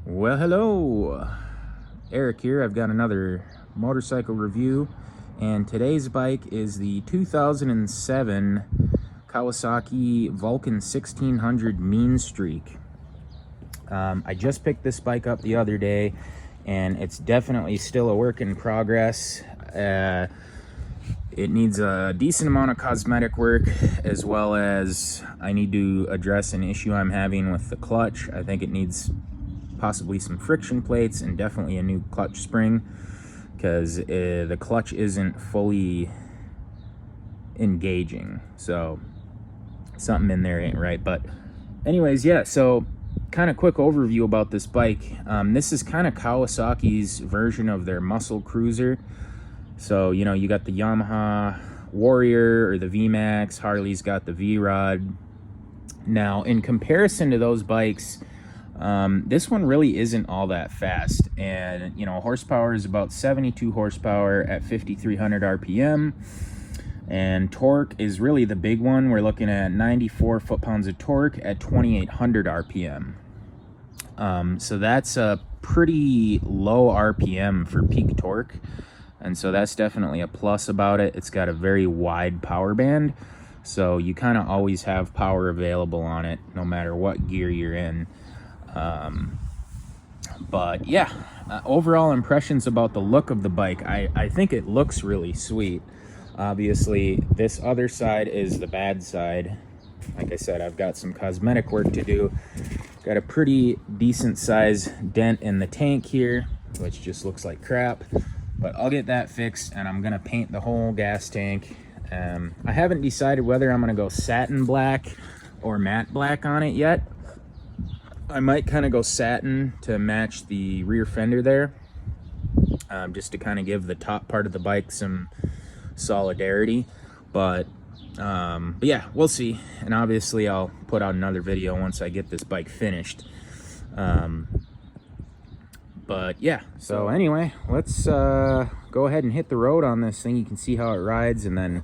Well, hello, Eric here. I've got another motorcycle review, and today's bike is the 2007 Kawasaki Vulcan 1600 Mean Streak. I just picked this bike up the other day, and it's definitely still a work in progress. It needs a decent amount of cosmetic work, as well as I need to address an issue I'm having with the clutch. I think it needs possibly some friction plates and definitely a new clutch spring, because the clutch isn't fully engaging, so something in there ain't right. But anyways, yeah, so kind of quick overview about this bike. This is kind of Kawasaki's version of their muscle cruiser. So, you know, you got the Yamaha Warrior or the VMAX, Harley's got the V-Rod. Now, in comparison to those bikes, this one really isn't all that fast, and you know, horsepower is about 72 horsepower at 5,300 RPM, and torque is really the big one. We're looking at 94 foot-pounds of torque at 2,800 RPM. So that's a pretty low RPM for peak torque, and so that's definitely a plus about it. It's got a very wide power band, so you kind of always have power available on it no matter what gear you're in. But yeah, overall impressions about the look of the bike. I think it looks really sweet. Obviously, this other side is the bad side. Like I said, I've got some cosmetic work to do. Got a pretty decent size dent in the tank here, which just looks like crap, but I'll get that fixed, and I'm gonna paint the whole gas tank. I haven't decided whether I'm gonna go satin black or matte black on it yet. I might kind of go satin to match the rear fender there, just to kind of give the top part of the bike some solidarity. But yeah, we'll see. And obviously I'll put out another video once I get this bike finished. But yeah, so anyway, let's go ahead and hit the road on this thing. You can see how it rides, and then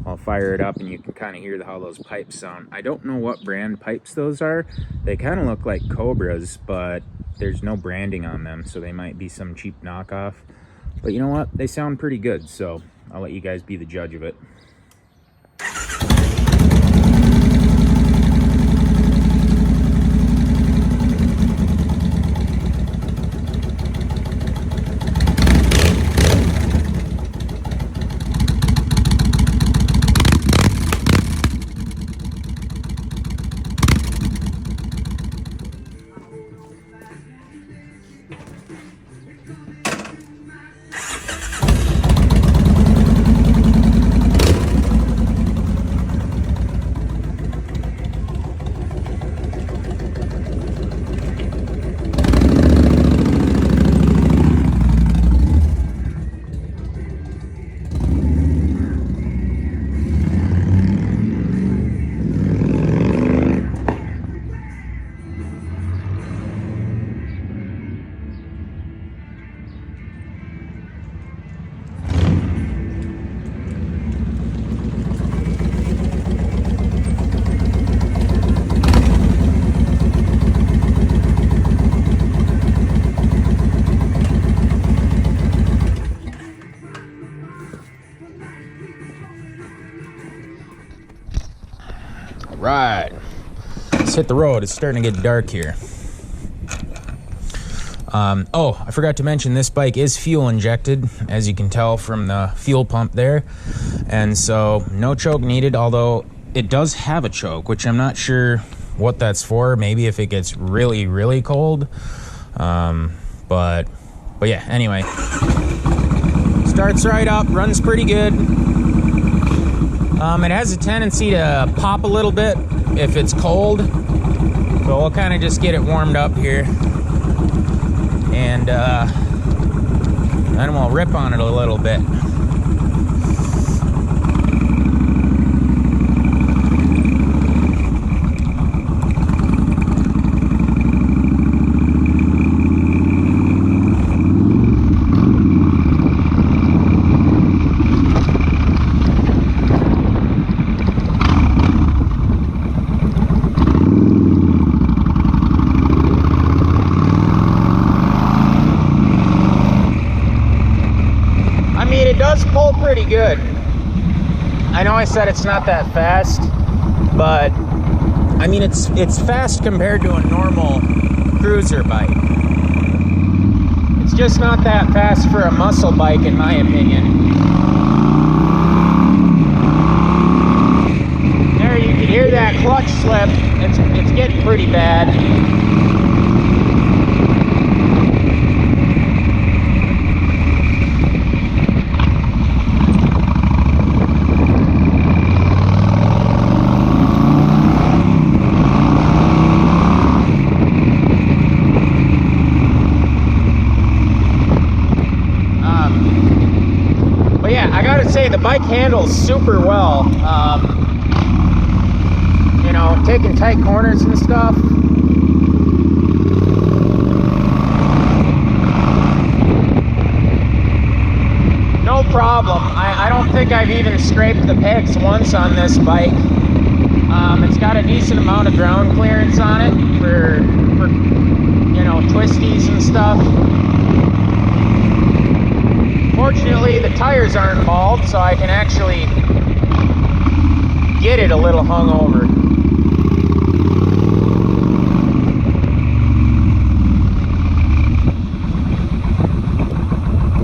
I'll fire it up and you can kind of hear how those pipes sound. I don't know what brand pipes those are. They kind of look like Cobras, but there's no branding on them, so they might be some cheap knockoff. But you know what? They sound pretty good, so I'll let you guys be the judge of it. Right, let's hit the road. It's starting to get dark here. Oh, I forgot to mention, this bike is fuel injected, as you can tell from the fuel pump there, and so no choke needed, although it does have a choke, which I'm not sure what that's for. Maybe if it gets really, really cold. But yeah, anyway, starts right up, runs pretty good. It has a tendency to pop a little bit if it's cold, so we'll kind of just get it warmed up here, and then we'll rip on it a little bit. know I said it's not that fast, but I mean it's fast compared to a normal cruiser bike. It's just not that fast for a muscle bike, in my opinion. There, you can hear that clutch slip. It's getting pretty bad. But yeah, I gotta say the bike handles super well. You know, taking tight corners and stuff. No problem. I don't think I've even scraped the pegs once on this bike. It's got a decent amount of ground clearance on it for you know, twisties and stuff. Fortunately, the tires aren't bald, so I can actually get it a little hung over.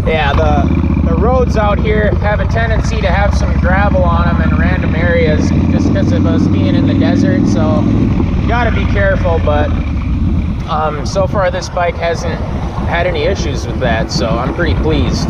Yeah, the roads out here have a tendency to have some gravel on them in random areas just because of us being in the desert, so you gotta be careful, but so far this bike hasn't had any issues with that, so I'm pretty pleased.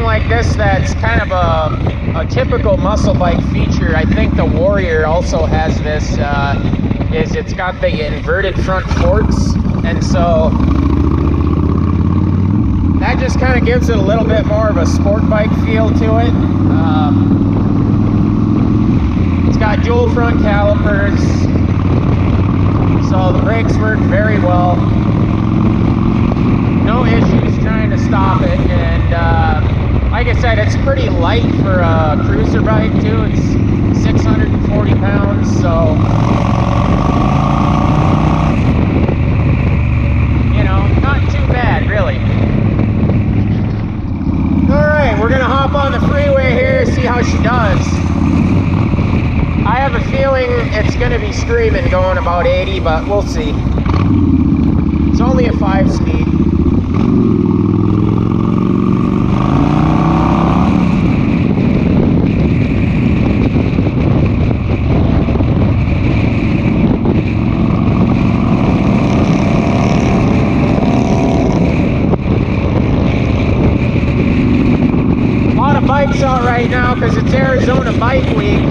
Like this, that's kind of a typical muscle bike feature. I think the Warrior also has this, is it's got the inverted front forks, and so that just kind of gives it a little bit more of a sport bike feel to it. It's got dual front calipers, so the brakes work very well. No issues trying to stop it, and like I said, it's pretty light for a cruiser bike too. It's 640 pounds, so you know, not too bad really. Alright, we're gonna hop on the freeway here, see how she does. I have a feeling it's gonna be screaming going about 80, but we'll see. It's only a 5-speed. Bikes out right now because it's Arizona Bike Week.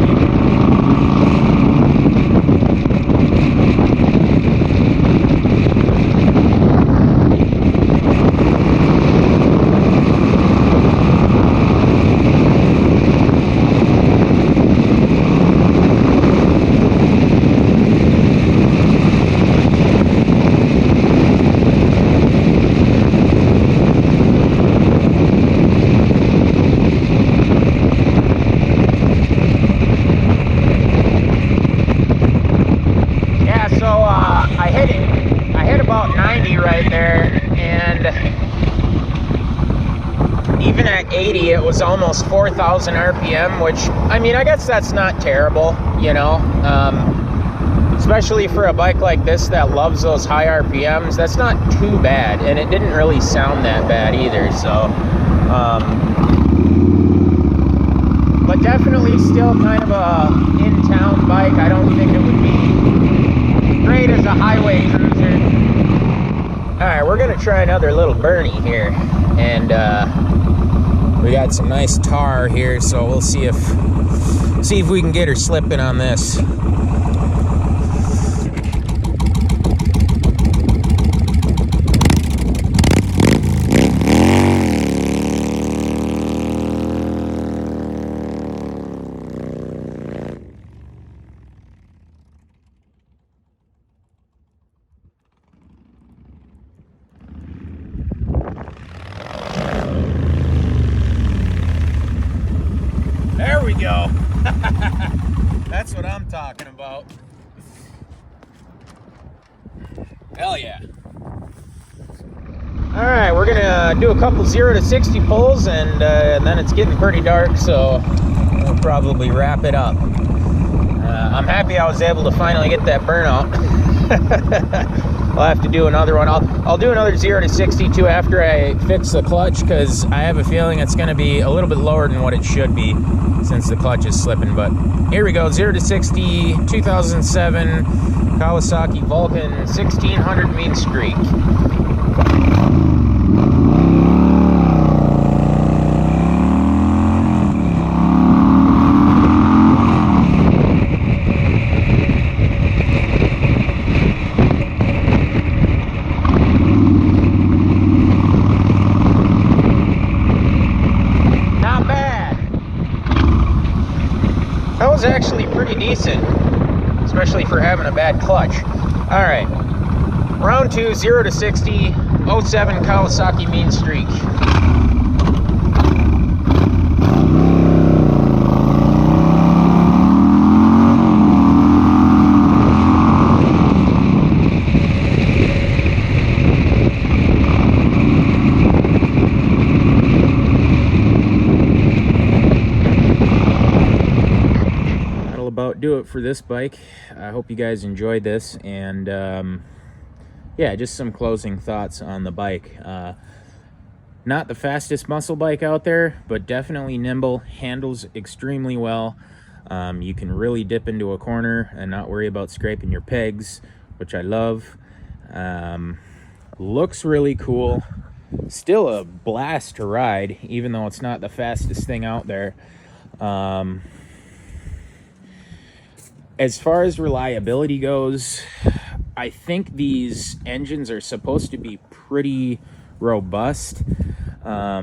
I hit about 90 right there, and even at 80 it was almost 4,000 RPM, which, I mean, I guess that's not terrible, you know, especially for a bike like this that loves those high RPMs. That's not too bad, and it didn't really sound that bad either, so but definitely still kind of a in-town bike. I don't think it would be great as a highway cruiser. Alright, we're gonna try another little Bernie here, and we got some nice tar here, so we'll see if we can get her slipping on this. There we go. That's what I'm talking about. Hell yeah. All right, we're gonna do a couple 0 to 60 pulls, and then it's getting pretty dark, so we'll probably wrap it up. I'm happy I was able to finally get that burnout. I'll have to do another one. I'll do another 0 to 60 too after I fix the clutch, because I have a feeling it's going to be a little bit lower than what it should be since the clutch is slipping. But here we go, 0 to 60, 2007 Kawasaki Vulcan 1600 mean streak. Actually pretty decent, especially for having a bad clutch. All right, round 2, 0 to 60, 07 Kawasaki mean streak. About do it for this bike. I hope you guys enjoyed this, and yeah, just some closing thoughts on the bike. Not the fastest muscle bike out there, but definitely nimble, handles extremely well. You can really dip into a corner and not worry about scraping your pegs, which I love. Looks really cool, still a blast to ride, even though it's not the fastest thing out there. As far as reliability goes, I think these engines are supposed to be pretty robust. I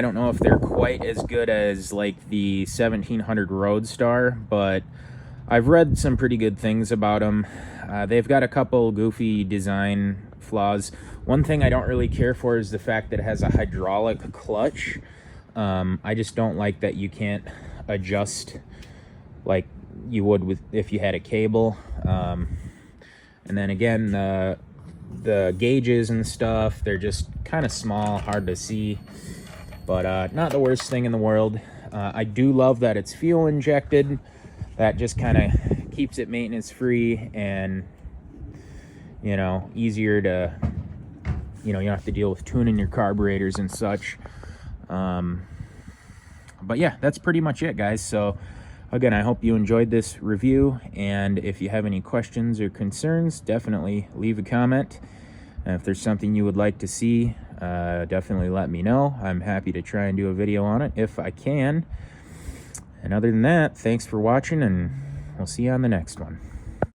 don't know if they're quite as good as like the 1700 Roadstar, but I've read some pretty good things about them. They've got a couple goofy design flaws. One thing I don't really care for is the fact that it has a hydraulic clutch. I just don't like that you can't adjust like you would with if you had a cable. And then again, the gauges and stuff, they're just kind of small, hard to see, but not the worst thing in the world. I do love that it's fuel injected. That just kind of keeps it maintenance free, and you know, easier to, you know, you don't have to deal with tuning your carburetors and such. But yeah, that's pretty much it, guys. So again, I hope you enjoyed this review, and if you have any questions or concerns, definitely leave a comment. And if there's something you would like to see, definitely let me know. I'm happy to try and do a video on it if I can. And other than that, thanks for watching, and we'll see you on the next one.